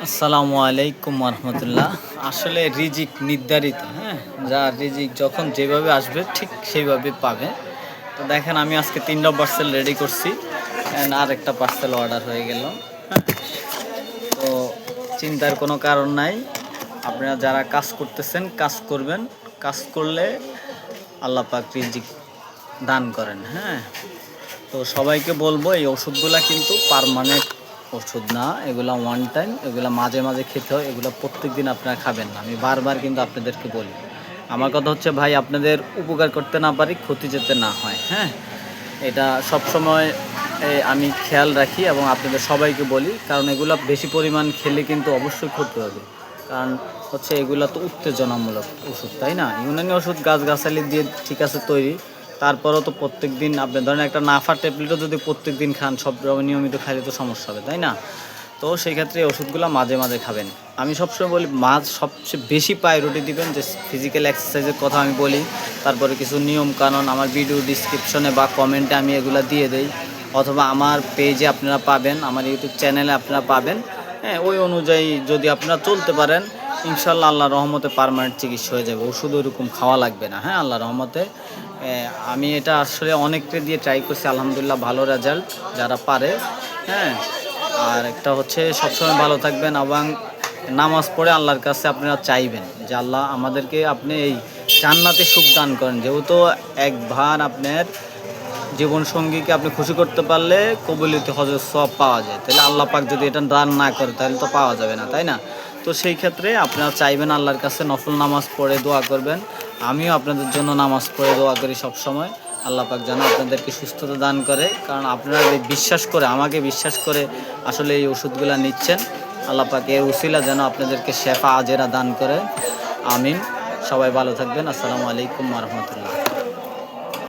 আসসালামু আলাইকুম রহমতুল্লাহ। আসলে রিজিক নির্ধারিত, হ্যাঁ, যা রিজিক যখন যেভাবে আসবে ঠিক সেইভাবে পাবে। তো দেখেন আমি আজকে 3টা পার্সেল রেডি করছি, আর একটা পার্সেল অর্ডার হয়ে গেল। হ্যাঁ, তো চিন্তার কোনো কারণ নাই। আপনারা যারা কাজ করতেছেন কাজ করবেন, কাজ করলে আল্লাহ পাক রিজিক দান করেন। হ্যাঁ, তো সবাইকে বলবো এই ওষুধগুলা কিন্তু পার্মানেন্ট ওষুধ না, এগুলা ওয়ান টাইম, এগুলা মাঝে মাঝে খেতে হয়, এগুলো প্রত্যেক দিন আপনারা খাবেন না। আমি বারবার কিন্তু আপনাদেরকে বলি, আমার কথা হচ্ছে ভাই আপনাদের উপকার করতে না পারি, ক্ষতি যেতে না হয়। হ্যাঁ, এটা সবসময় আমি খেয়াল রাখি এবং আপনাদের সবাইকে বলি, কারণ এগুলো বেশি পরিমাণ খেলে কিন্তু অবশ্যই ক্ষতি হবে। কারণ হচ্ছে এগুলো তো উত্তেজনামূলক ওষুধ, তাই না? ইউনানি ওষুধ গাছগাছালি দিয়ে ঠিক আছে তৈরি, তারপরেও তো প্রত্যেক দিন আপনি ধরেন একটা নাফা ট্যাবলেটও যদি প্রত্যেক দিন খান, সব নিয়মিত খাইলে তো সমস্যা হবে, তাই না? তো সেই ক্ষেত্রে এই ওষুধগুলো মাঝে মাঝে খাবেন। আমি সবসময় বলি মাছ সবচেয়ে বেশি প্রায়োরিটি দিবেন, যে ফিজিক্যাল এক্সারসাইজের কথা আমি বলি, তারপরে কিছু নিয়ম কানুন আমার ভিডিও ডিসক্রিপশনে বা কমেন্টে আমি এগুলো দিয়ে দেই, অথবা আমার পেজে আপনারা পাবেন, আমার ইউটিউব চ্যানেলে আপনারা পাবেন। হ্যাঁ, ওই অনুযায়ী যদি আপনারা চলতে পারেন, ইনশাল্লাহ আল্লাহ রহমতে পার্মানেন্ট চিকিৎসা হয়ে যাবে, ওষুধ ওইরকম খাওয়া লাগবে না। হ্যাঁ, আল্লাহ রহমতে। আমি এটা আসলে অনেককে দিয়ে ট্রাই করছি, আলহামদুলিল্লাহ ভালো রেজাল্ট যারা পারে। হ্যাঁ, আর একটা হচ্ছে সবসময় ভালো থাকবেন এবং নামাজ পড়ে আল্লাহর কাছে আপনারা চাইবেন যে আল্লাহ আমাদেরকে আপনি এই জান্নাতে সুখ দান করেন। যেহেতু একবার আপনার জীবনসঙ্গীকে আপনি খুশি করতে পারলে কবুলিত হজের সব পাওয়া যায়, তাহলে আল্লাহ পাক যদি এটা দান না করে তাহলে তো পাওয়া যাবে না, তাই না? তো সেই ক্ষেত্রে আপনারা চাইবেন আল্লাহর কাছে, নফল নামাজ পড়ে দোয়া করবেন। আমিও আপনাদের জন্য নামাজ পড়ে দোয়া করি সব সময়, আল্লাহ পাক যেন আপনাদেরকে সুস্থতা দান করে। কারণ আপনারা বিশ্বাস করে, আমাকে বিশ্বাস করে আসলে এই ওষুধগুলো নিচ্ছেন। আল্লাহ পাক এর উসিলা যেন আপনাদেরকে শেফা আজেরা দান করে। আমিন। সবাই ভালো থাকবেন। আসসালামু আলাইকুম রহমতুল্লাহ।